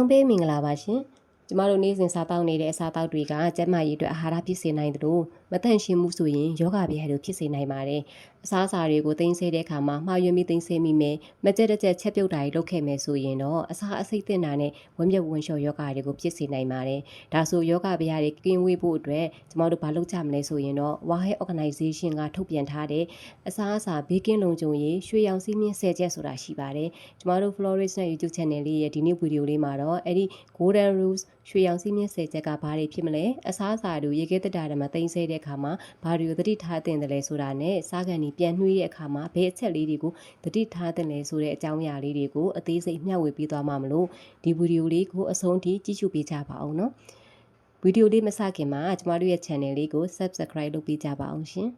အားလုံးပဲမင်္ဂလာပါရှင်ကျမတို့နေ့စဉ်စားတောက်နေတဲ့အစားအသောက်တွေကကျန်းမာရေးအတွက်အာဟာရဖြစ်စေနိုင်သလိုမတန့်ရှင်းမှုဆိုရင်ယောဂဗျာတို့ဖြစ်စေနိုင်ပါတယ်အစားအစာတွေကိုသိမ်းဆည်းတဲ့အခါမှာမှားယွင်းပြီးသိမ်းဆည်းမိမယ်မကြက်တစ်ချက်ချက်ပြုတ်တာတွေလုပ်ခဲ့မယ်ဆိုရင်တော့အစာအဆိပ်သင့်တာနဲ့ဝမ်းမြတ်ဝမ်းလျှော်ယောဂတွေကိုဖြစ်စေနိုင်ပါတယ်ဒါဆိုယောဂဗျာတွေကင်းဝေးဖို့အတွက်ကျမတို့ဘာလုပ်ကြမလဲဆိုရင်တော့ World Health Organization ကထုတ်ပြန်ထားတဲ့အစားအစာဘေးကင်းလုံခြုံရေးရွှေရောင်စည်းမျဉ်း10ချက်ဆိုတာရှိပါတယ်ကျမတို့ Flores နဲ့ YouTube Channel လေးရဲ့ဒီနေ့ဗီဒီယိုလေးမှာတော့အဲ့ဒီ Golden Rules ရွှေရောင်စည်းမျဉ်း10ချက်ကဘာတွေဖြစ်မလဲအစားအစာတွေရေခဲတက်တာတွေမှာတင်ဆဲတဲ့အခါမှာဘာတွေကိုသတိထားသင့်တယ်လဲဆိုတာနဲ့စားကန်ဒီပြန်နှွှေးတဲ့အခါမှာဘယ်အချက်လေးတွေကိုသတိထားသင့်လဲဆိုတဲ့အကြောင်းအရာလေးတွေကိုအသေးစိတ်မျှဝေပေးသွားမှာမလို့ဒီဗီဒီယိုလေးကိုအဆုံးထိကြည့်ရှုပေးကြပါအောင်နော်ဗီဒီယိုလေးမစခင်မှာကျမတို့ရဲ့ channel လေးကို subscribe လုပ်ပေးကြပါအောင်ရှင်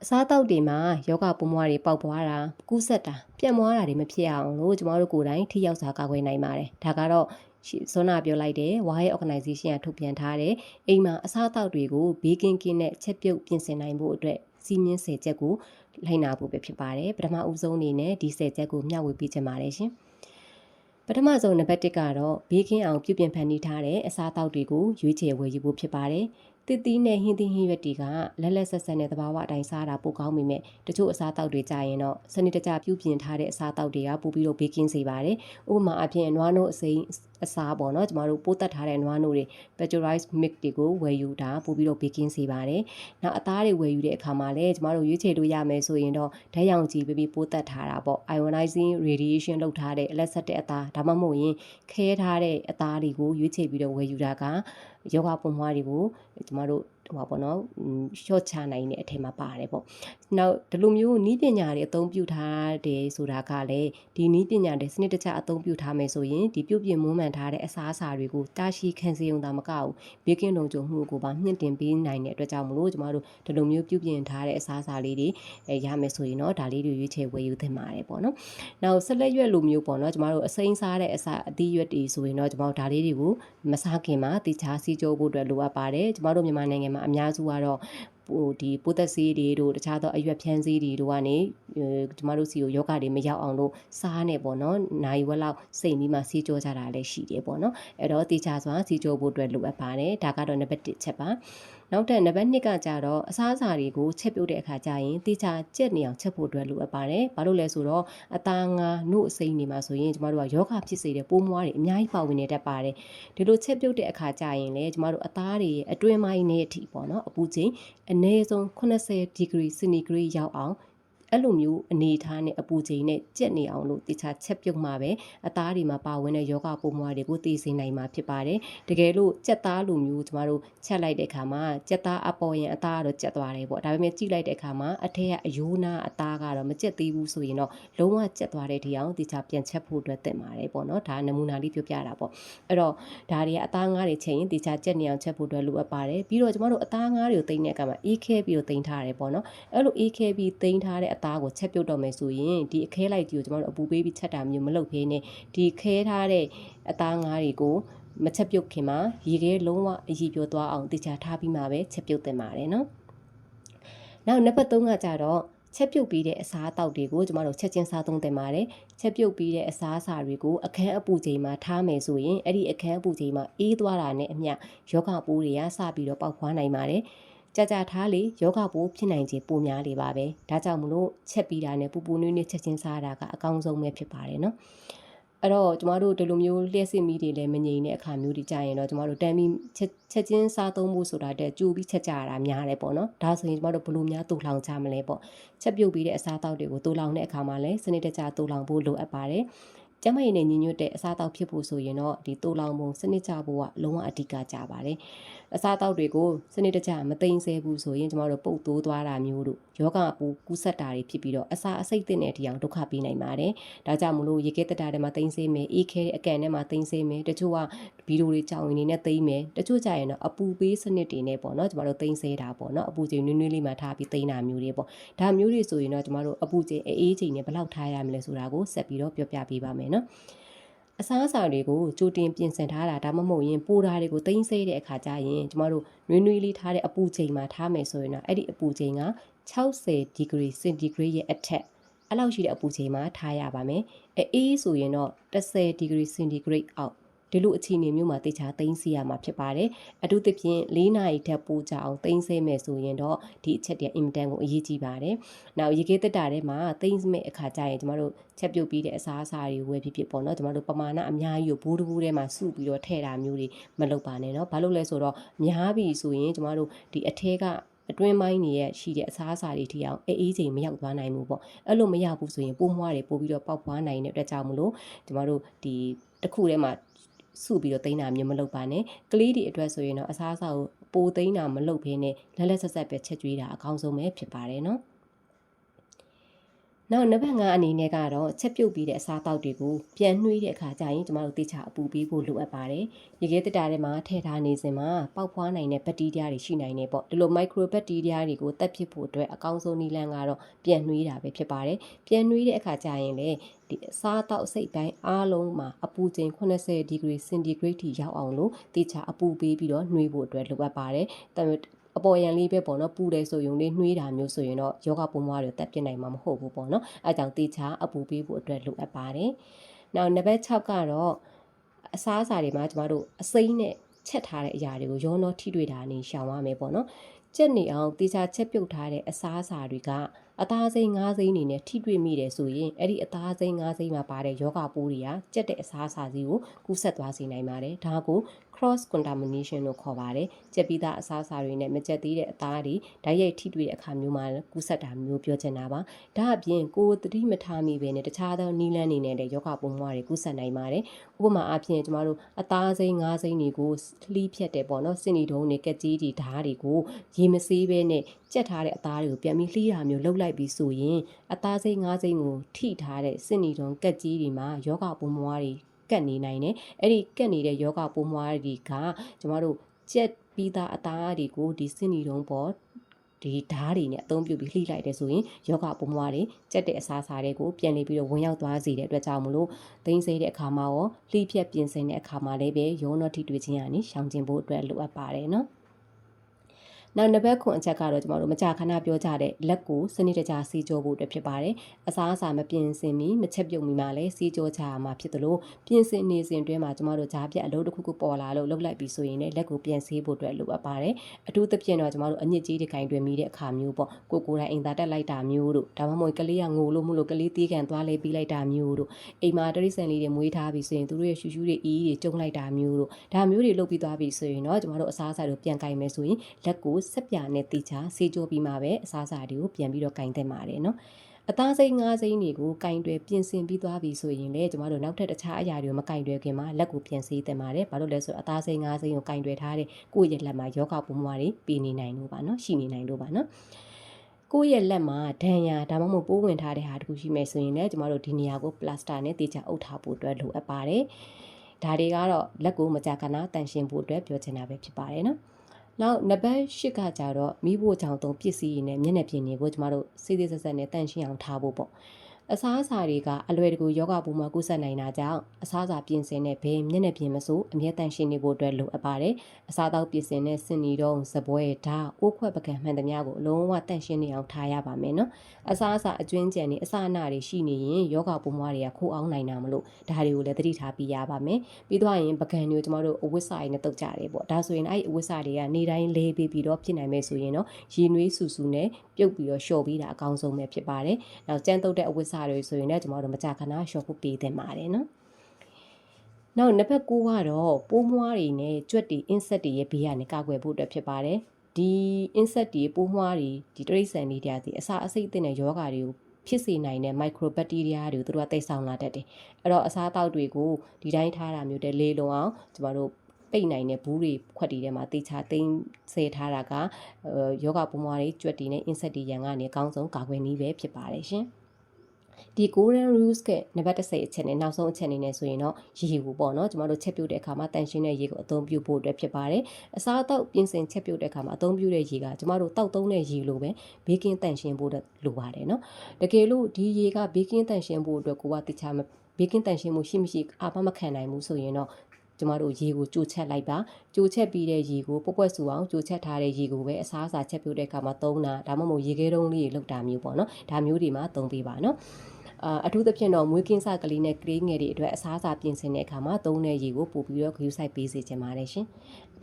အစားတောက်တွေမှာယောဂပိုးမွားတွေပေါက်ပွားတာကူးဆက်တာပြတ်မွားတာတွေမဖြစ်အောင်လို့ကျမတို့ကိုယ်တိုင်ထိရောက်စွာကာကွယ်နိုင်ပါတယ်ဒါကတော့စောနာပြောလိုက်တဲ့ World Health Organization ကထုတ်ပြန်ထားတဲ့အိမ်မှာအစားအသောက်တွေကိုဘေးကင်းကင်းနဲ့ချက်ပြုတ်ပြင်ဆင်နိုင်ဖို့အတွက်စီမင်း10ချက်ကိုလိုက်နာဖို့ပဲဖြစ်ပါတယ်ပထမဦးဆုံးအနေနဲ့ဒီ10ချက်ကိုမျှဝေပေးချင်ပါတယ်ရှင်ပထမဆုံးနံပါတ်1ကတော့ဘေးကင်းအောင်ပြုပြင်ဖန်တီးထားတဲ့အစားအသောက်တွေကိုရွေးချယ်ဝယ်ယူဖို့ဖြစ်ပါတယ်တစ်သီးနဲ့ဟင်းသီးဟင်းရွက်တွေကလက်လက်ဆက်ဆက်နဲ့သဘာဝအတိုင်းစားတာပိုကောင်းပေမဲ့တချို့အစားအသောက်တွေကြရင်တော့စနစ်တကျပြုပြင်ထားတဲ့အစားအသောက်တွေကပိုပြီးတော့ဘေးကင်းစေပါတယ်။ဥပမာအဖြစ်နွားနို့အစိမ်းအစားပေါ့နော်ကျမတို့ပိုးတက်ထားတဲ့နွားနို့တွေ pasteurized milk တွေကိုဝယ်ယူတာပိုပြီးတော့ဘေးကင်းစေပါတယ်။နောက်အသားတွေဝယ်ယူတဲ့အခါမှာလည်းကျမတို့ရွေးချယ်လို့ရမယ်ဆိုရင်တော့ဓာတ်ရောင်ခြည်ပြီးပိုးတက်ထားတာပေါ့ ionizing radiation လုပ်ထားတဲ့အလက်ဆက်တဲ့အသားဒါမှမဟုတ်ရင်ခဲထားတဲ့အသားတွေကိုရွေးချယ်ပြီးတော့ဝယ်ယူတာကယောဂပုံမွားတွေကိုကျမတို့ဟိုပါပေါ့နော်ရှော့ချနိုင်တဲ့အထက်မှာပါတယ်ပေါ့နောက်ဒီလိုမျိုးနီးပညာတွေအသုံးပြုထားတယ်ဆိုတာကလည်းဒီနီးပညာတွေစနစ်တကျအသုံးပြုထားမယ်ဆိုရင်ဒီပြုပြင်မွမ်းမံထားတဲ့အစားအစာတွေကိုတာရှိခံစေုံသာမကဘူးဘေးကင်းလုံခြုံမှုကိုပါမြင့်တင်ပေးနိုင်တဲ့အတွက်ကြောင့်မလို့ကျမတို့ဒီလိုမျိုးပြုပြင်ထားတဲ့အစားအစာလေးတွေရမယ်ဆိုရင်တော့ဒါလေးတွေရွေးချယ်ဝယ်ယူသင့်ပါတယ်ပေါ့နော်နောက်ဆက်လက်ရွက်လိုမျိုးပေါ့နော်ကျမတို့အစိမ်းစားတဲ့အစာအသီးရွက်တွေဆိုရင်တော့ကျမတို့ဒါလေးတွေကိုမစားခင်မှာတခြားစီကြိုးဖို့အတွက်လိုအပ်ပါတယ်ကျမတို့မြန်မာနိုင်ငံမှာအများစုကတော့ဒီပိုးသက်ဆေးတွေတို့တခြားသောအရွက်ဖြန်းဆေးတွေတို့ကနေကျမတို့စီကိုယောဂတွေမရောက်အောင်လို့စားနေပေါ့နော်နိုင်ဝက်လောက်စိတ်ပြီးမှစီကြောကြတာလည်းရှိတယ်ပေါ့နော်အဲ့တော့တေချာစွာစီကြောဖို့အတွက်လိုအပ်ပါတယ်ဒါကတော့နံပါတ်1ချက်ပါနောက်တဲ့နံပါတ်2ကကြတော့အစားအစာတွေကိုချက်ပြုတ်တဲ့အခါကျရင်တေချာကြက်နေအောင်ချက်ဖို့အတွက်လိုအပ်ပါတယ်ဘာလို့လဲဆိုတော့အသားငါနှုတ်အစိမ်းတွေမှာဆိုရင်ကျမတို့ကယောဂဖြစ်စေတဲ့ပိုးမွားတွေအများကြီးပါဝင်နေတတ်ပါတယ်ဒီလိုချက်ပြုတ်တဲ့အခါကျရင်လည်းကျမတို့အသားတွေအတွင်းပိုင်းနဲ့အထိပေါ့နော်အပူချိန်အနည်းဆုံး80ဒီဂရီစင်တီဂရိရောက်အောင်အဲ့လိုမျိုးအနေထားနဲ့အပူချိန်နဲ့ကြက်နေအောင်လို့တခြားချက်ပြုတ်မှာပဲအသားတွေမှာပါဝင်တဲ့ယောဂပိုးမွားတွေကိုသိစေနိုင်မှာဖြစ်ပါတယ်တကယ်လို့ကြက်သားလိုမျိုးကျမတို့ချက်လိုက်တဲ့အခါမှာကြက်သားအပေါ်ရင်အသားကတော့ကြက်သွားတယ်ပေါ့ဒါပေမဲ့ကြည့်လိုက်တဲ့အခါမှာအထက်ကအယိုးနာအသားကတော့မကြက်သေးဘူးဆိုရင်တော့လုံးဝကြက်သွားတဲ့ဒီအောင်တခြားပြန်ချက်ဖို့အတွက်သင့်ပါတယ်ပေါ့နော်ဒါနမူနာလေးပြောပြတာပေါ့အဲ့တော့ဒါတွေကအသားငါးတွေချက်ရင်တခြားကြက်နေအောင်ချက်ဖို့အတွက်လိုအပ်ပါတယ်ပြီးတော့ကျမတို့အသားငါးတွေကိုသိမ်းတဲ့အခါမှာအေးခဲပြီးတော့သိမ်းထားရတယ်ပေါ့နော်အဲ့လိုအေးခဲပြီးသိမ်းထားတဲ့အသားကိုချက်ပြုတ်တော့မယ်ဆိုရင်ဒီအခဲလိုက်ကြီးကိုကျမတို့အပူပေးပြီးချက်တာမျိုးမလုပ်ဘဲနဲ့ဒီခဲထားတဲ့အသားငါးတွေကိုမချက်ပြုတ်ခင်မှာရေခဲလုံးဝအရည်ပြောသွားအောင်တေချာထားပြီးမှပဲချက်ပြုတ်သင့်ပါတယ်နော်နောက်နံပါတ်3ကကြတော့ချက်ပြုတ်ပြီးတဲ့အစားအသောက်တွေကိုကျမတို့ချက်ချင်းစားသုံးသင့်ပါတယ်ချက်ပြုတ်ပြီးတဲ့အစားအစာတွေကိုအခန်းအပူချိန်မှာထားမယ်ဆိုရင်အဲ့ဒီအခန်းအပူချိန်မှာအေးသွားတာနဲ့အမျှယောဂပိုးတွေကစပြီးတော့ပေါက်ဖွားနိုင်ပါတယ်ကြာထားလေယောဂပိုးဖြစ်နိုင်ခြင်းပိုများလေပါပဲဒါကြောင့်မလို့ချက်ပြီးတာနဲ့ပူပူနွေးနွေးချက်ချင်းစားတာကအကောင်းဆုံးပဲဖြစ်ပါတယ်နော်အဲ့တော့ကျမတို့ဒီလိုမျိုးလျှက်စစ်မီးတွေလည်းမငြိမ်တဲ့အခါမျိုးတွေကြာရင်တော့ကျမတို့တန်းပြီးချက်ချင်းစားသုံးဖို့ဆိုတာတဲ့ကြိုပြီးချက်ကြရတာများတယ်ပေါ့နော်ဒါဆိုရင်ကျမတို့ဘလို့များတူလောင်ကြမလဲပေါ့ချက်ပြုတ်ပြီးတဲ့အစားအသောက်တွေကိုတူလောင်တဲ့အခါမှာလည်းစနစ်တကျတူလောင်ဖို့လိုအပ်ပါတယ်ကျမရဲ့နေညညွတ်တဲ့အစားအသောက်ဖြစ်ဖို့ဆိုရင်တော့ဒီတူလောင်ပုံစနစ်ကျဖို့ကလုံးဝအဓိကကြပါတယ်အစားအသောက်တွေကိုစနစ်တကျမသိမ်းဆဲဘူးဆိုရင်ကျမတို့ပုတ်တိုးသွားတာမျိုးတို့ယောဂပူကူးဆက်တာတွေဖြစ်ပြီးတော့အစာအဆိပ်သင့်တဲ့တရားဒုက္ခပေးနိုင်ပါတယ်ဒါကြောင့်မလို့ရေခဲတက်တာတွေမှာသိမ်းဆဲမယ်အေးခဲအကန်ထဲမှာသိမ်းဆဲမယ်တချို့ကဗီဒီယိုတွေကြောင်နေနဲ့သိမ်းမယ်တချို့ကြရင်တော့အပူပေးစနစ်တွေနဲ့ပေါ့နော်ကျမတို့သိမ်းဆဲတာပေါ့နော်အပူချိန်နွေးနွေးလေးမှာထားပြီးသိမ်းတာမျိုးတွေပေါ့ဒါမျိုးတွေဆိုရင်တော့ကျမတို့အပူချိန်အေးချိန်နဲ့ဘယ်လောက်ထားရမလဲဆိုတာကိုဆက်ပြီးတော့ပြောပြပေးပါမယ်နော်အစားအစာတွေကိုကြိုတင်ပြင်ဆင်ထားတာဒါမှမဟုတ်ရင်ပိုတာတွေကိုသိမ်းဆဲတဲ့အခါကျရင်ကျမတို့နွေးနွေးလေးထားတဲ့အပူချိန်မှာထားမယ်ဆိုရင်တော့အဲ့ဒီအပူချိန်က60ဒီဂရီစင်တီဂရိတ်ရဲ့အထက် အဲ့လောက်ရှိတဲ့အပူချိန်မှာထားရပါမယ်အေးဆိုရင်တော့10 degree centigrade အောက်ဒီလိုအခြေအနေမျိုးမှာတေချာသိမ်းစီရမှာဖြစ်ပါတယ်အထူးသဖြင့်4နာရီထက်ပိုကြအောင်သိမ်းဆဲမယ်ဆိုရင်တော့ဒီအချက်တွေအင်မတန်ကိုအရေးကြီးပါတယ်နောက်ရေခဲတက်တာထဲမှာသိမ်းမဲ့အခါကျရင်ကျမတို့ချက်ပြုတ်ပြီးတဲ့အစားအစာတွေဝယ်ဖြစ်ပေါ့နော်ကျမတို့ပမာဏအများကြီးကိုဘူးတဘူးထဲမှာစုပြီးတော့ထည့်တာမျိုးတွေမလုပ်ပါနဲ့เนาะဘာလို့လဲဆိုတော့များပြီဆိုရင်ကျမတို့ဒီအထဲကအတွင်းပိုင်းတွေရဲ့ရှိတဲ့အစားအစာတွေထိအောင်အေးချိန်မရောက်သွားနိုင်ဘူးပေါ့အဲ့လိုမရောက်ဘူးဆိုရင်ပိုးမွှားတွေပို့ပြီးတော့ပေါက်ဖွားနိုင်တဲ့အတွက်ကြောင့်မလို့ကျမတို့ဒီတစ်ခုထဲမှာစုပြီးတော့သိမ်းတာမျိုးမလုပ်ပါနဲ့ကလေးတွေအတွက်ဆိုရင်တော့အစားအစာကိုပိုသိမ်းတာမလုပ်ဘဲနဲ့လက်လက်ဆက်ဆက်ပဲချက်ကျွေးတာအကောင်းဆုံးပဲဖြစ်ပါတယ်နော်နောက်နံပါတ်5အနေနဲ့ကတော့ချက်ပြုတ်ပြီးတဲ့အစားအသောက်တွေကိုပြန်နှွှေးတဲ့အခါကျရင်ကျမတို့တေချာအပူပေးဖို့လိုအပ်ပါတယ်။ရေခဲတက်တာထဲမှာထည့်ထားနေစဉ်မှာပေါက်ဖွားနိုင်တဲ့ဘက်တီးရီးယားတွေရှိနိုင်နေပေါ့။ဒီလိုမိုက်ခရိုဘက်တီးရီးယားတွေကိုတက်ဖြစ်ဖို့အတွက်အကောင်းဆုံးနည်းလမ်းကတော့ပြန်နှွှေးတာပဲဖြစ်ပါတယ်။ပြန်နှွှေးတဲ့အခါကျရင်လေဒီအစားအသောက်အစိတ်ပိုင်းအားလုံးမှာအပူချိန်80 degree centigrade ထိရောက်အောင်လို့တေချာအပူပေးပြီးတော့နှွှေးဖို့အတွက်လိုအပ်ပါတယ်။အပေါ်ရန်လေးပဲပေါ့နော်ပူတယ်ဆိုရင်လေးနှွေးတာမျိုးဆိုရင်တော့ယောဂပိုးမွားတွေတက်ပြစ်နိုင်မှာမဟုတ်ဘူးပေါ့နော်အဲကြောင့်တေချာအပူပေးဖို့အတွက်လိုအပ်ပါတယ်နောက်နံပါတ်6ကတော့အစားအစာတွေမှာကျမတို့အစိမ်းနဲ့ချက်ထားတဲ့အရာတွေကိုရောနှောထိတွေ့တာနေရှောင်ရမယ်ပေါ့နော်ကြက်နေအောင်တေချာချက်ပြုတ်ထားတဲ့အစားအစာတွေကအသားစိမ်း၅စိမ်းအနေနဲ့ထိတွေ့မိတယ်ဆိုရင်အဲ့ဒီအသားစိမ်း၅စိမ်းမှာပါတဲ့ယောဂပိုးတွေကကြက်တဲ့အစားအစာစီကိုကူးဆက်သွားစေနိုင်ပါတယ်ဒါကို cross contamination လို့ခေါ်ပါတယ်ကြက်ပြီးသားအစားအစာတွေနဲ့မကြက်သေးတဲ့အသားတွေဓာတ်ရိုက်ထိတွေ့တဲ့အခါမျိုးမှာကူးဆက်တာမျိုးပြောချင်တာပါဒါအပြင်ကိုယ်သတိမထားမိပဲနဲ့တခြားသောနီးလန်းနေနဲ့ယောဂပိုးမွားတွေကူးဆက်နိုင်ပါတယ်ဥပမာအားဖြင့်ကျမတို့အသားစိမ်း၅စိမ်းတွေကိုလှီးဖြတ်တယ်ပေါ့နော်စင်နီတုံးတွေကက်ကြီးတွေဓာတ်တွေကိုရေမဆေးပဲနဲ့ကြက်ထားတဲ့အသားတွေကိုပြန်ပြီးလှီးတာမျိုးလုပ်လိုက်ပြီးဆိုရင်အသားစိမ်း၅စိမ်းကိုထိထားတဲ့စင်နီတုံးကက်ကြီးတွေမှာယောဂပိုးမွားတွေကတ်နေနိုင်တယ်အဲ့ဒီကတ်နေတဲ့ယောဂပိုးမွားတွေကကျမတို့ကြက်ပြီးသားအသားတွေကိုဒီစင်နီတုံးပေါ်ဒီဓာတ်တွေနဲ့အသုံးပြုပြီးလှိလိုက်တယ်ဆိုရင်ယောဂပိုးမွားတွေကြက်တဲ့အစားအစာတွေကိုပြန်နေပြီးတော့ဝင်ရောက်သွားစေတဲ့အတွက်ကြောင့်မလို့သိမ်းစေတဲ့အခါမှာရောလှိဖြက်ပြင်ဆင်တဲ့အခါမှာလည်းပဲရောနှောထိတွေ့ခြင်းကနေရှောင်ကျဉ်ဖို့အတွက်လိုအပ်ပါတယ်နော်နောက်နံပါတ်9အချက်ကတော့ကျမတို့မကြာခဏပြောကြတဲ့လက်ကိုစနစ်တကျစီးကြောဖို့အတွက်ဖြစ်ပါတယ်။အစားအစာမပြင်ဆင်မီမချက်ပြုတ်မီမှာလည်းစီးကြောချရမှာဖြစ်သလိုပြင်ဆင်နေစဉ်တွင်းမှာကျမတို့ကြားပြတ်အလုပ်တစ်ခုခုပေါ်လာလို့လှုပ်လိုက်ပြီးဆိုရင်လည်းလက်ကိုပြန်ဆေးဖို့အတွက်လိုအပ်ပါတယ်။အထူးသဖြင့်တော့ကျမတို့အညစ်အကြေးတွေကင်တွင်မိတဲ့အခါမျိုးပေါ့ကိုယ်တိုင်အိမ်သာတက်လိုက်တာမျိုးတို့ဒါမှမဟုတ်ကလေးကငိုလို့မလို့ကလေးတီးကန်သွားလဲပြီးလိုက်တာမျိုးတို့အိမ်မှာတရိษံလေးတွေမွေးထားပြီးဆိုရင်သူတို့ရဲ့ရှူရှူတွေအီးတွေကျုံလိုက်တာမျိုးတို့ဒါမျိုးတွေလုပ်ပြီးသွားပြီဆိုရင်တော့ကျမတို့အစားအစာတွေပြန်ကင်မယ်ဆိုရင်လက်ကိုဆက်ပြနဲ့တီချာဆေးကြောပြီးမှပဲအစားအစာတွေကိုပြန်ပြီးတော့ကင်သင့်ပါတယ်နော်အသားစိမ်း၅စိမ်းတွေကိုကင်တွယ်ပြင်ဆင်ပြီးသွားပြီဆိုရင်လည်းကျမတို့နောက်ထပ်တခြားအရာတွေကိုမကင်တွယ်ခင်မှာလက်ကိုပြန်ဆေးသင့်ပါတယ်ဘာလို့လဲဆိုတော့အသားစိမ်း၅စိမ်းကိုကင်တွယ်ထားတဲ့ကိုယ့်ရဲ့လက်မှာယောဂပိုးမွားတွေပြီးနေနိုင်လို့ပါနော်ရှိနေနိုင်လို့ပါနော်ကိုယ့်ရဲ့လက်မှာဒဏ်ရာဒါမှမဟုတ်ပိုးဝင်ထားတဲ့ဟာတခုရှိမယ်ဆိုရင်လည်းကျမတို့ဒီနေရာကိုပလတ်စတာနဲ့တေချာအုပ်ထားဖို့အတွက်လိုအပ်ပါတယ်ဒါတွေကတော့လက်ကိုမကြာခဏတန့်ရှင်းဖို့အတွက်ပြောချင်တာပဲဖြစ်ပါတယ်နော်နောက်နံပါတ်8ကကြတော့မိဖို့ကြောင့်သုံးပစ္စည်းတွေနဲ့မျက်နှာပြင်တွေကိုကျမတို့စိစိဆက်ဆက်နဲ့တန့်ရှင်းအောင်ထားဖို့ပေါ့အစားအစာတွေကအလွယ်တကူယောဂပိုးမှာကူးစက်နိုင်တာကြောင့်အစားအစာပြင်ဆင်တဲ့ဘေးမျက်နှာပြင်မဆိုအမြဲတမ်းရှင်းနေဖို့အတွက်လိုအပ်ပါတယ်အစားအသောက်ပြင်ဆင်တဲ့စင်နီတုံးစပွဲဓာတ်အိုးခွက်ပကံမှန်သမျှကိုအလုံးဝတန့်ရှင်းနေအောင်ထားရပါမယ်နော်အစားအစာအကျွင်းကြံတွေအစအနတွေရှိနေရင်ယောဂပိုးမွားတွေကခိုးအောင်နိုင်တာမလို့ဒါတွေကိုလည်းသတိထားပြီးရပါမယ်ပြီးတော့ရင်ပကံတွေကိုကျမတို့အဝတ်စာရည်နဲ့တုပ်ကြတယ်ပေါ့ဒါဆိုရင်အဲ့ဒီအဝတ်စာတွေကနေတိုင်းလဲပြီးတော့ဖြစ်နိုင်မယ်ဆိုရင်တော့ရေနွေးဆူဆူနဲ့ပြုတ်ပြီးတော့လျှော်ပြီးတာအကောင်းဆုံးပဲဖြစ်ပါတယ်နောက်ကြမ်းတုပ်တဲ့အဝတ်စာတွေဆိုရင်လည်းကျမတို့မကြာခဏလျှော်ဖို့ပေးသင့်ပါတယ်နော်နောက်နံပါတ်9ကတော့ပိုးမွှားတွေနဲ့ကြွက်တွေ insect တွေရဲ့ဘေးကနေကာကွယ်ဖို့အတွက်ဖြစ်ပါတယ်ဒီ insect တွေပိုးမွှားတွေဒီတိရစ္ဆာန်တွေတရားဒီအစာအဆိပ်သင့်တဲ့ယောဂါတွေကိုဖြစ်စေနိုင်တဲ့ microbacteria တွေကိုသူတို့ကတိတ်ဆောင်လာတတ်တယ်အဲ့တော့အစားအသောက်တွေကိုဒီတိုင်းထားတာမျိုးတဲ့လေလုံအောင်ကျမတို့ပိတ်နိုင်တဲ့ဘူးတွေခွက်တွေထဲမှာတေချာသိမ်းဆဲထားတာကယောဂပိုးမွှားတွေကြွက်တွေနဲ့ insect တွေရန်ကနေအကောင်းဆုံးကာကွယ်နည်းပဲဖြစ်ပါတယ်ရှင်ဒီ golden rules ကနံပါတ်10အချက်နဲ့နောက်ဆုံးအချက်အနေနဲ့ဆိုရင်တော့ရေကိုပေါ့နော်ကျမတို့ချက်ပြုတ်တဲ့အခါမှာတန်ရှင်းတဲ့ရေကိုအသုံးပြုဖို့အတွက်ဖြစ်ပါတယ်အစားအသောက်ပြင်ဆင်ချက်ပြုတ်တဲ့အခါမှာအသုံးပြုတဲ့ရေကကျမတို့တောက်သုံးတဲ့ရေလိုပဲဘေးကင်းတန်ရှင်းဖို့လိုပါတယ်နော်တကယ်လို့ဒီရေကဘေးကင်းတန်ရှင်းဖို့အတွက်ကိုကတခြားဘေးကင်းတန်ရှင်းမှုရှိမရှိအာမမခံနိုင်ဘူးဆိုရင်တော့ ကျမတို့ရေကိုကြိုချက်လိုက်ပါကြိုချက်ပြီးတဲ့ရေကိုပွက်ပွက်ဆူအောင်ကြိုချက်ထားတဲ့ရေကိုပဲအစားအစာချက်ပြုတ်တဲ့အခါမှာသုံးတာဒါမှမဟုတ်ရေခဲတုံးလေးတွေလောက်တာမျိုးပေါ့နော်ဒါမျိုးတွေမှာသုံးပေးပါနော်အထူးသဖြင့်တော့မွေးကင်းစကလေးနဲ့ကလေးငယ်တွေအတွက်အစားအစာပြင်ဆင်တဲ့အခါမှာသုံးတဲ့ရေကိုပို့ပြီးတော့ဂရုစိုက်ပေးစေချင်ပါတယ်ရှင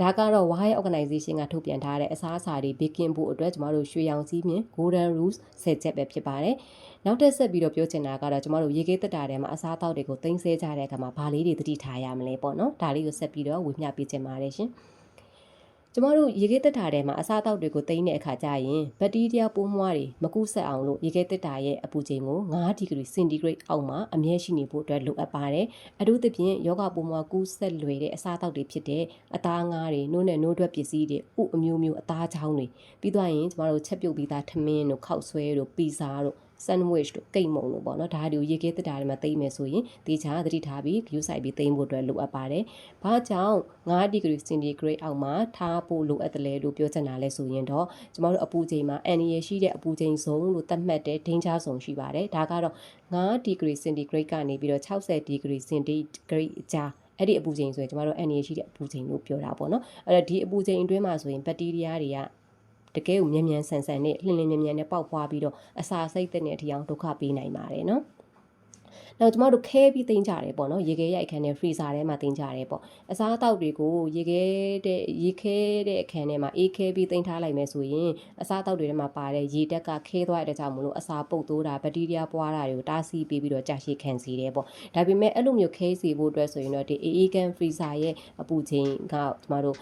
်ဒါကတော့ Why Organization ကထုတ်ပြန်ထားတဲ့အစားအစာတွေဘေးကင်းဖို့အတွက်ကျမတို့ရွှေရောင်စည်းမြင် Golden Rules 10ချက်ပဲဖြစ်ပါတယ်နောက်ထပ်ဆက်ပြီးတော့ပြောချင်တာကတော့ကျမတို့ရေခဲတက်တာထဲမှာအစားအသောက်တွေကိုသိမ်းဆည်းကြတဲ့အခါမှာဘာလေးတွေသတိထားရမလဲပေါ့နော်ဒါလေးကိုဆက်ပြီးတော့ဝေမျှပေးချင်ပါတယ်ရှင်ကျမတို့ရေခဲတက်တာထဲမှာအစားအသောက်တွေကိုသိမ်းတဲ့အခါကျရင်ဘက်တီးရီးယားပိုးမွှားတွေမကူးဆက်အောင်လို့ရေခဲတက်တာရဲ့အပူချိန်ကို9ဒီဂရီစင်တီဂရိတ်အောက်မှာအမြဲရှိနေဖို့အတွက်လိုအပ်ပါတယ်အထူးသဖြင့်ယောဂပိုးမွှားကူးဆက်လွယ်တဲ့အစားအသောက်တွေဖြစ်တဲ့အသားငါးတွေနို့နဲ့နို့ထွက်ပစ္စည်းတွေဥအမျိုးမျိုးအသားချောင်းတွေပြီးသွားရင်ကျမတို့ချက်ပြုတ်ပြီးသားထမင်းတို့ခောက်ဆွဲတို့ပီဇာတို့sandwich တို့ကိတ်မုံတို့ပေါ့နော်ဒါတွေကိုရေခဲတက်တာတွေမှာသိမ့်မယ်ဆိုရင်တေချာသတိထားပြီး view ဆိုင်ပြီးသိမ့်ဖို့အတွက်လိုအပ်ပါတယ်။ဘာကြောင့်9ဒီဂရီစင်တီဂရိတ်အောက်မှာထားဖို့လိုအပ်တယ်လဲလို့ပြောချင်တာလဲဆိုရင်တော့ကျမတို့အပူချိန်မှာအန်ရီရှိတဲ့အပူချိန်စုံလို့သတ်မှတ်တဲ့ danger zone ရှိပါတယ်။ဒါကတော့9ဒီဂရီစင်တီဂရိတ်ကနေပြီးတော့60ဒီဂရီစင်တီဂရိတ်အကြားအဲ့ဒီအပူချိန်ဆိုရင်ကျမတို့အန်ရီရှိတဲ့အပူချိန်လို့ပြောတာပေါ့နော်။အဲ့တော့ဒီအပူချိန်အတွင်းမှာဆိုရင်ဘက်တီးရီးယားတွေကတကယ်ကိုမြန်မြန်ဆန်ဆန်နဲ့လှင်လင်းမြန်မြန်နဲ့ပေါက်ဖွားပြီးတော့အစာစိတ်တဲ့အထီအောင်ဒုက္ခပေးနိုင်ပါတယ်နော်နောက်ကျမတို့ခဲပြီးတင်ကြတယ်ပေါ့နော်ရေခဲရိုက်ခန်းနဲ့ freezer ထဲမှာတင်ကြတယ်ပေါ့အစားအသောက်တွေကိုရေခဲတဲ့အခန်းထဲမှာအေးခဲပြီးတင်ထားလိုက်မယ်ဆိုရင်အစားအသောက်တွေထဲမှာပါတဲ့ရေတက်ကခဲသွားတဲ့ကြောင့်မလို့အစာပုတ်တိုးတာဘက်တီးရီးယားပွားတာတွေကိုတားဆီးပေးပြီးတော့ကြာရှည်ခံစေတယ်ပေါ့ဒါပေမဲ့အဲ့လိုမျိုးခဲစေဖို့အတွက်ဆိုရင်တော့ဒီအေးကန် freezer ရဲ့အပူချိန်ကကျမတို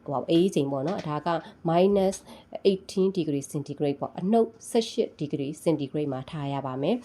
့အေးချိန်ပေါ့နော်ဒါက -18 degree centigrade ပေါ့အနှုတ်18 degree centigrade မှာထားရပါမယ်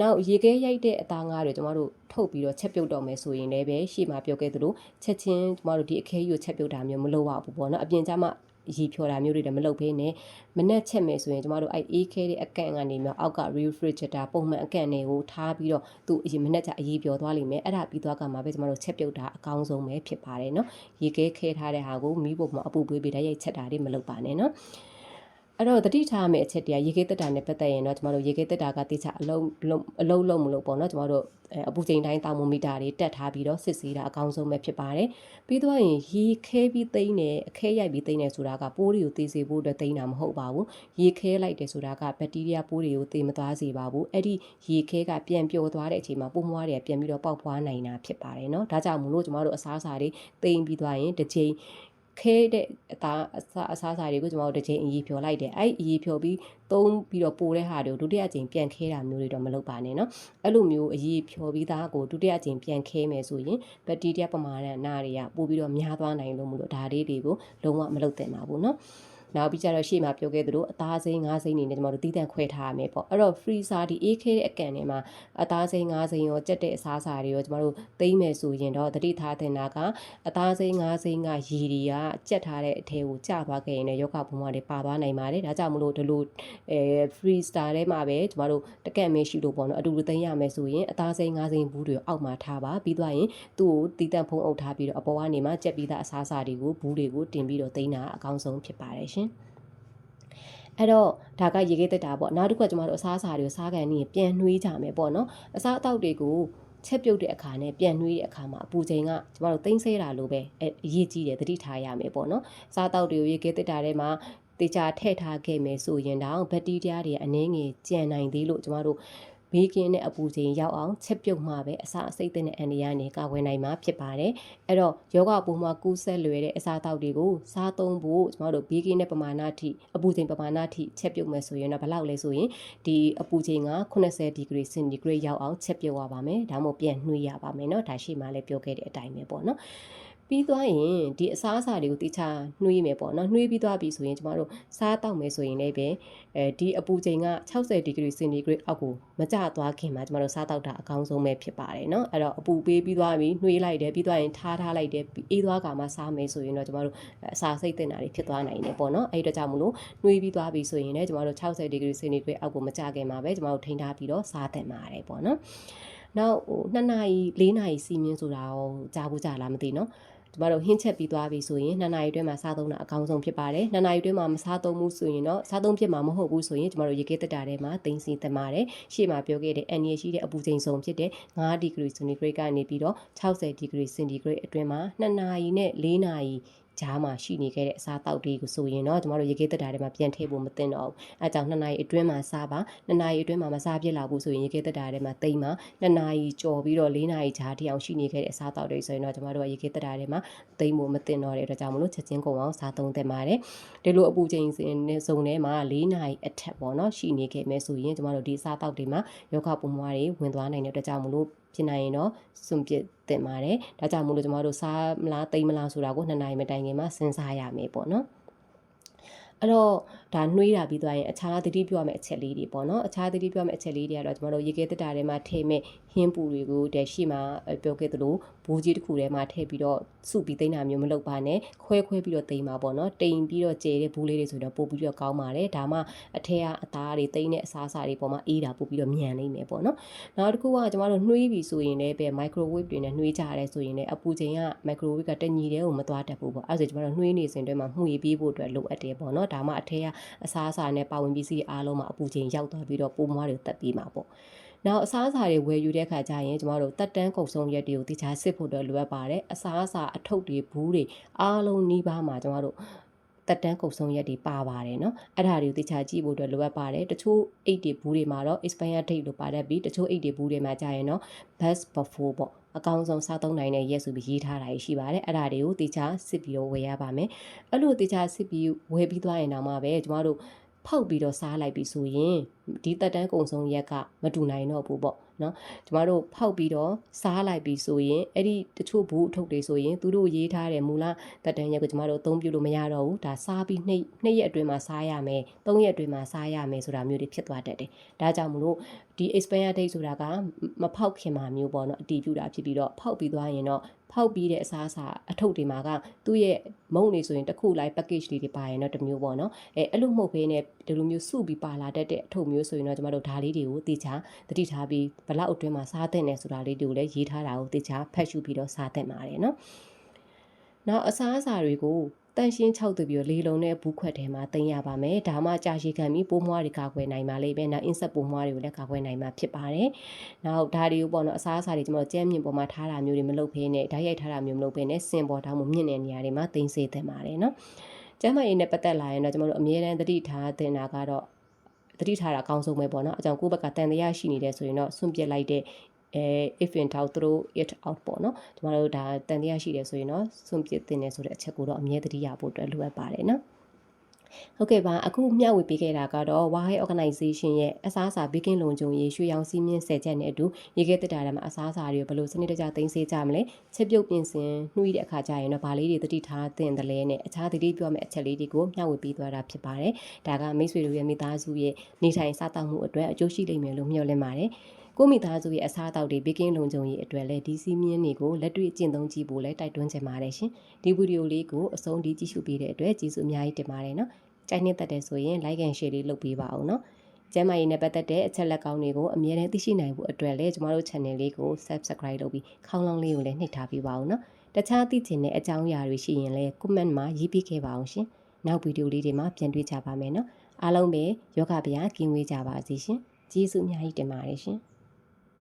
နောက်ရေခဲရိုက်တဲ့အသားငါးတွေကျမတို့ထုတ်ပြီးတော့ချက်ပြုတ်တော့မယ်ဆိုရင်လည်းပဲရှေ့မှာပြောခဲ့သလိုချက်ချင်းကျမတို့ဒီအခဲကြီးကိုချက်ပြုတ်တာမျိုးမလုပ်ရဘူးပေါ့နော်အပြင်ကျမှရေဖြော်တာမျိုးတွေလည်းမလုပ်ဘဲနဲ့မနက်ချက်မယ်ဆိုရင်ကျမတို့အဲ့အေးခဲတဲ့အကန့်ကနေမျိုးအောက်က refrigerator ပုံမှန်အကန့်တွေကိုထားပြီးတော့သူအရင်မနက်ကျအရေးပျော်သွားလိမ့်မယ်အဲ့ဒါပြီးသွားကမှပဲကျမတို့ချက်ပြုတ်တာအကောင်းဆုံးပဲဖြစ်ပါတယ်နော်ရေခဲထားတဲ့ဟာကိုမီးပုံမှာအပူပွေးပြီးတိုက်ရိုက်ချက်တာတွေမလုပ်ပါနဲ့နော်အဲ့တော့တတိထားမယ့်အချက်တရားရေခဲတက်တာနဲ့ပတ်သက်ရင်တော့ကျမတို့ရေခဲတက်တာကတိကျအလုံးမလို့ပေါ့နော်ကျမတို့အပူချိန်တိုင်းတာမိုမီတာတွေတက်ထားပြီးတော့စစ်ဆေးတာအကောင်းဆုံးပဲဖြစ်ပါတယ်ပြီးတော့ရင်ရေခဲပြီးသိမ်းတယ်အခဲရိုက်ပြီးသိမ်းတယ်ဆိုတာကပိုးတွေကိုသေစေဖို့အတွက်သိမ်းတာမဟုတ်ပါဘူးရေခဲလိုက်တယ်ဆိုတာကဘက်တီးရီးယားပိုးတွေကိုသေမသွားစေပါဘူးအဲ့ဒီရေခဲကပြန်ပျော်သွားတဲ့အချိန်မှာပိုးမွှားတွေကပြန်ပြီးတော့ပေါက်ဖွားနိုင်တာဖြစ်ပါတယ်နော်ဒါကြောင့်မလို့ကျမတို့အစားအစာတွေသိမ်းပြီးသွားရင်တစ်ချိန်ခဲတဲ့အစားအစာတွေကိုကျွန်တော်တို့တစ်ချိန်အရေးဖြော်လိုက်တယ်အဲ့အရေးဖြော်ပြီးသုံးပြီးတော့ပိုတဲ့ဟာတွေကိုဒုတိယအချိန်ပြန်ခဲတာမျိုးတွေတော့မလုပ်ပါနဲ့เนาะအဲ့လိုမျိုးအရေးဖြော်ပြီးသားကိုဒုတိယအချိန်ပြန်ခဲမယ်ဆိုရင်ဘက်တီးရီးယားပမာဏနာတွေကပို့ပြီးတော့များသွားနိုင်လို့မလို့ဒါလေးတွေကိုလုံးဝမလုပ်သင့်ပါဘူးเนาะနောက်ပြီးကြတော့ရှေ့မှာပြောခဲ့သလိုအသားစိမ်း၅စိမ်းနေနဲ့ကျွန်တော်တို့တီးတန့်ခွဲထားရမယ်ပေါ့အဲ့တော့ freezer ဒီအေးခဲတဲ့အကန်ထဲမှာအသားစိမ်း၅စိမ်းရောကြက်တဲ့အစားအစာတွေရောကျွန်တော်တို့သိမ်းမယ်ဆိုရင်တော့တတိထားတင်တာကအသားစိမ်း၅စိမ်းကရေတွေကကြက်ထားတဲ့အထဲကိုကျသွားခဲ့ရင်လည်းယောဂဘုံမတွေပါသွားနိုင်ပါတယ်ဒါကြောင့်မလို့ဒီလိုfreezer ထဲမှာပဲကျွန်တော်တို့တကန့်မရှိလို့ပေါ့နော်အတူတူသိမ်းရမယ်ဆိုရင်အသားစိမ်း၅စိမ်းဘူးတွေအောက်မှာထားပါပြီးသွားရင်သူ့ကိုတီးတန့်ဖုံးအုပ်ထားပြီးတော့အပေါ်ကနေမှကြက်ပြီးသားအစားအစာတွေကိုဘူးတွေကိုတင်ပြီးတော့သိမ်းတာအကောင်းဆုံးဖြစ်ပါတယ်ရှင်အဲ့တော့ဒါကရေခဲတက်တာပေါ့နောက်တစ်ခုကကျမတို့အစားအစာတွေကိုစားကန်နေပြန်နှွေးကြမယ်ပေါ့နော်အစားအသောက်တွေကိုချက်ပြုတ်တဲ့အခါနဲ့ပြန်နှွေးတဲ့အခါမှာအပူချိန်ကကျမတို့သိမ်းဆဲတာလို့ပဲအရေးကြီးတယ်သတိထားရမယ်ပေါ့နော်အစားအသောက်တွေကိုရေခဲတက်တာထဲမှာတေချာထည့်ထားခဲ့မယ်ဆိုရင်တော့ဘက်တီးရီးယားတွေအနည်းငယ်ကျန်နိုင်သေးလို့ကျမတို့ဘေးကင်းတဲ့အပူချိန်ရောက်အောင်ချက်ပြုတ်မှပဲအစာအစိတ်တဲ့အန်ဒီကနေကာကွယ်နိုင်မှာဖြစ်ပါတယ်အဲ့တော့ယောဂပိုးမွှားကူးဆက်လွယ်တဲ့အစာတောက်တွေကိုစားသုံးဖို့ကျမတို့ဘေးကင်းတဲ့ပမာဏအထိအပူချိန်ပမာဏအထိချက်ပြုတ်မယ်ဆိုရင်တော့ဘယ်လောက်လဲဆိုရင်ဒီအပူချိန်က80ဒီဂရီစင်တီဂရိတ်ရောက်အောင်ချက်ပြုတ်ရပါမယ်ဒါမှမဟုတ်ပြန်နှွေးရပါမယ်เนาะဒါရှိမှလည်းပြောခဲ့တဲ့အတိုင်းပဲပေါ့เนาะပြီးသွားရင်ဒီအစားအစာတွေကိုတိကျနှွေးမယ်ပေါ့နော်နှွေးပြီးသွားပြီဆိုရင်ကျမတို့စားတောက်မယ်ဆိုရင်လည်းပဲဒီအပူချိန်က60ဒီဂရီစင်တီဂရိတ်အောက်ကိုမကျသွားခင်မှာကျမတို့စားတောက်တာအကောင်းဆုံးပဲဖြစ်ပါတယ်เนาะအဲ့တော့အပူပေးပြီးသွားပြီနှွေးလိုက်တယ်ပြီးသွားရင်ထားလိုက်တယ်အေးသွားကမှစားမယ်ဆိုရင်တော့ကျမတို့အစာစိတ်တင်တာတွေဖြစ်သွားနိုင်တယ်ပေါ့နော်အဲ့ဒီတော့ကြောင့်မလို့နှွေးပြီးသွားပြီဆိုရင်လည်းကျမတို့60ဒီဂရီစင်တီဂရိတ်အောက်ကိုမကျခင်မှာပဲကျမတို့ထိန်းထားပြီးတော့စားသင့်ပါတယ်ပေါ့နော်နောက်2နာရီ4နာရီစီမင်းဆိုတာရောကြားဖို့ကြလားမသိနော် ကျမတို့ဟင်းချက်ပြီးသွားပြီဆိုရင်2နာရီအတွင်းမှာစားသုံးတာအကောင်းဆုံးဖြစ်ပါတယ်2နာရီအတွင်းမှာမစားသုံးဘူးဆိုရင်တော့စားသုံးဖြစ်မှာမဟုတ်ဘူးဆိုရင်ကျမတို့ရေခဲတက်တာထဲမှာသိမ်းစီသင့်ပါတယ်ရှေ့မှာပြောခဲ့တဲ့အန်ရရှိတဲ့အပူချိန်ဆုံးဖြစ်တဲ့5ဒီဂရီစင်တီဂရိတ်ကနေပြီးတော့60ဒီဂရီစင်တီဂရိတ်အတွင်းမှာ2နာရီနဲ့4နာရီကြားမှာရှိနေခဲ့တဲ့အစားအသောက်တွေကိုဆိုရင်တော့ကျမတို့ရေခဲတက်တာထဲမှာပြန်ထည့်ဖို့မသင့်တော့ဘူးအဲကြောင့်2နာရီအတွင်းမှာစားပါ2နာရီအတွင်းမှာမစားဖြစ်လာဘူးဆိုရင်ရေခဲတက်တာထဲမှာတိမ်မှာ2နာရီကျော်ပြီးတော့4နာရီကြားထိအောင်ရှိနေခဲ့တဲ့အစားအသောက်တွေဆိုရင်တော့ကျမတို့ရေခဲတက်တာထဲမှာတိမ်ဖို့မသင့်တော့တဲ့အတွက်ကြောင့်မလို့ချက်ချင်းကုန်အောင်စားသုံးသင့်ပါတယ်ဒီလိုအပူချိန်နဲ့စုံထဲမှာ4နာရီအထက်ပေါ့နော်ရှိနေခဲ့မယ်ဆိုရင်ကျမတို့ဒီအစားအသောက်တွေမှာယောဂပူမွားတွေဝင်သွားနိုင်တဲ့အတွက်ကြောင့်မလို့ဖြစ်နိုင်ရင်တော့စွန့်ပစ်သင့်ပါတယ်ဒါကြောင့်မို့လို့ကျမတို့စားမလားတိမ်မလားဆိုတာကို2နာရီမတိုင်ခင်မှာစဉ်းစားရမယ်ပေါ့နော်အဲ့တော့ဒါနှွေးတာပြီးသွားရင်အခြားသတိပြုရမယ့်အချက်လေးတွေပေါ့နော်အခြားသတိပြုရမယ့်အချက်လေးတွေကတော့ကျမတို့ရေခဲတက်တာထဲမှာထည့်မဲ့ဟင်းပူတွေကိုတည်းရှိမှပြောခဲ့သလိုဘိုးကြီးတစ်ခုထဲမှာထည့်ပြီးတော့စုပြီးသိမ်းတာမျိုးမလုပ်ပါနဲ့ခွဲပြီးတော့သိမ်းပါပေါ့နော်တိမ်ပြီးတော့ကျဲတဲ့ဘူးလေးတွေဆိုတော့ပို့ပြီးတော့ကောင်းပါတယ်ဒါမှအထက်ကအသားတွေသိမ်းတဲ့အစားအစာတွေပေါ်မှာအေးတာပို့ပြီးတော့မြန်နေမယ်ပေါ့နော်နောက်တစ်ခုကကျမတို့နှွေးပြီးဆိုရင်လည်းပဲ microwave တွေနဲ့နှွေးကြရဲဆိုရင်လည်းအပူချိန်က microwave ကတညီတဲ့ကိုမသွားတတ်ဘူးပေါ့အဲ့ဒါဆိုကျမတို့နှွေးနေစဉ်တွဲမှာမှုေးဖို့အတွက်လိုအပ်တယ်ပေါ့နော်ဒါမှအထက်ကအစားအစာနဲ့ပါဝင်ပစ္စည်းအားလုံးမှာအပူချိန်ရောက်သွားပြီးတော့ပိုးမွားတွေတက်ပြီးမှာပေါ့နောက်အစားအစာတွေဝယ်ယူတဲ့ခါကျရင်ကျမတို့တက်တန်းကုန်ဆုံးရက်တွေကိုတခြားစစ်ဖို့တော့လိုအပ်ပါတယ်အစားအစာအထုပ်တွေဘူးတွေအားလုံးနှီးပါးမှာကျမတို့တက်တန်းကုန်ဆုံးရက်တွေပါပါတယ်เนาะအဲ့ဒါတွေကိုတခြားကြည့်ဖို့အတွက်လိုအပ်ပါတယ်တချို့အိတ်တွေဘူးတွေမှာတော့ expire date လို့ပါတတ်ပြီးတချို့အိတ်တွေဘူးတွေမှာကြာရင်တော့ best before ပေါ့အကောင်းဆုံးစားသုံးနိုင်တဲ့ရက်ဆိုပြီးရေးထားတာရှိပါတယ်အဲ့ဒါတွေကိုတခြားစစ်ပြီးတော့ဝယ်ရပါမယ်အဲ့လိုတခြားစစ်ပြီးဝယ်ပြီးသွားရင်တော့မှပဲကျမတို့ဖောက်ပြီးတော့စားလိုက်ပြီးဆိုရင်ဒီတက်တန်းကုံဆုံးရက်ကမတူနိုင်တော့ဘူးပေါ့နော်ကျမတို့ဖောက်ပြီးတော့စားလိုက်ပြီးဆိုရင်အဲ့ဒီတချို့ဘူးအထုပ်တွေဆိုရင်သူတို့ရေးထားတဲ့မူလတက်တန်းရက်ကိုကျမတို့အသုံးပြုလို့မရတော့ဘူးဒါစားပြီး2ရက်အတွင်းမှာစားရမယ်3ရက်အတွင်းမှာစားရမယ်ဆိုတာမျိုးတွေဖြစ်သွားတတ်တယ်ဒါကြောင့်မလို့ဒီ expire date ဆိုတာကမဖောက်ခင်မှာမျိုးပေါ့နော်အတည်ပြုတာဖြစ်ပြီးတော့ဖောက်ပြီးသွားရင်တော့ဖောက်ပြီးတဲ့အစားအစာအထုပ်တွေမှာကသူ့ရဲ့မုံနေဆိုရင်တစ်ခုလိုက် package လေးတွေပါရင်တော့တစ်မျိုးပေါ့နော်အဲ့လိုမဟုတ်ဘဲနဲ့ဒီလိုမျိုးစုပြီးပါလာတတ်တဲ့အထုပ်မျိုးဆိုရင်တော့ကျမတို့ဓာလေးတွေကိုတိကျသတိထားပြီးဘလောက်အတွင်းမှာစားသင့်တယ်ဆိုတာလေးတွေကိုလည်းရေးထားတာကိုတိကျဖတ်ရှုပြီးတော့စားသင့်ပါတယ်နော်နောက်အစားအစာတွေကိုတန့်ရှင်း6သူပြီးလေးလုံးနဲ့ဘူးခွက်ထဲမှာတင်ရပါမယ်ဒါမှကြာရှည်ခံပြီးပိုးမွားတွေကာကွယ်နိုင်ပါလိမ့်မယ်နောက် insect ပိုးမွားတွေကိုလည်းကာကွယ်နိုင်မှာဖြစ်ပါတယ်နောက်ဒါတွေကိုပေါ့နော်အစားအစာတွေကျွန်တော်ကြမ်းမြင့်ပေါ်မှာထားတာမျိုးတွေမလုပ်ဘဲနဲ့ဓာတ်ရိုက်ထားတာမျိုးမလုပ်ဘဲနဲ့စင်ပေါ်တောင်းမှုမြင့်တဲ့နေရာတွေမှာတင်စေသင့်ပါတယ်နော်ကျန်းမာရေးနဲ့ပတ်သက်လာရင်တော့ကျွန်တော်တို့အမြဲတမ်းသတိထားသင့်တာကတော့သတိထားတာအကောင်းဆုံးပဲပေါ့နော်အကြောင်းကိုယ့်ဘက်ကတန်တရားရှိနေတယ်ဆိုရင်တော့ဆွန့်ပစ်လိုက်တဲ့if in doubt throw it out ပေါ့နော်ကျမတို့ဒါတန်တရားရှိတယ်ဆိုရင်တော့စွန့်ပစ်တင်တယ်ဆိုတဲ့အချက်ကိုတော့အမြဲတမ်းရဖို့အတွက်လိုအပ်ပါတယ်နော်ဟုတ်ကဲ့ပါအခုမျှဝေပေးခဲ့တာကတော့ Wahai Organization ရဲ့အစားအစာဘေးကင်းလုံခြုံရေးရွှေရောင်စီးမြင့်10ချက်နဲ့အတူရေခဲတက်တာထဲမှာအစားအစာတွေကိုဘယ်လိုစနစ်တကျသိမ်းဆည်းကြမလဲချက်ပြုတ်ပြင်ဆင်နှွှီးတဲ့အခါကျရင်တော့ဗာလေးတွေတတိထားသင့်တယ်လဲနဲ့အခြားတတိပြောမယ့်အချက်လေးတွေကိုမျှဝေပေးသွားတာဖြစ်ပါတယ်ဒါကမိတ်ဆွေတို့ရဲ့မိသားစုရဲ့နေထိုင်စားသောက်မှုအတွက်အကျိုးရှိလိမ့်မယ်လို့မျှော်လင့်ပါတယ်ကိုမိသားစုရဲ့အစားအသောက်တွေဘေးကင်းလုံခြုံရေးအတွက်လည်းဒီစီးမြင်းတွေကိုလက်တွေ့ကျင့်သုံးကြည့်ဖို့လည်းတိုက်တွန်းချင်ပါတယ်ရှင်ဒီဗီဒီယိုလေးကိုအဆုံးထိကြည့်ရှုပေးတဲ့အတွက်ကျေးဇူးအများကြီးတင်ပါတယ်နော်ကြိုက်နှစ်သက်တယ်ဆိုရင် like and share လေးလုပ်ပေးပါအောင်နော်ကျမ်းမာရေးနဲ့ပတ်သက်တဲ့အချက်လက်ကောင်းတွေကိုအမြဲတမ်းသိရှိနိုင်ဖို့အတွက်လည်းကျမတို့ channel လေးကို subscribe လုပ်ပြီးခေါင်းလောင်းလေးကိုလည်းနှိပ်ထားပေးပါအောင်နော်တခြားသိချင်တဲ့အကြောင်းအရာတွေရှိရင်လည်း comment မှာရေးပေးခဲ့ပါအောင်ရှင်နောက်ဗီဒီယိုလေးတွေမှာပြန်တွေ့ကြပါမယ်နော်အားလုံးပဲယောဂဗျာကင်းဝေးကြပါစေရှင်ကျေးဇူးအများကြီးတင်ပါတယ်ရှင်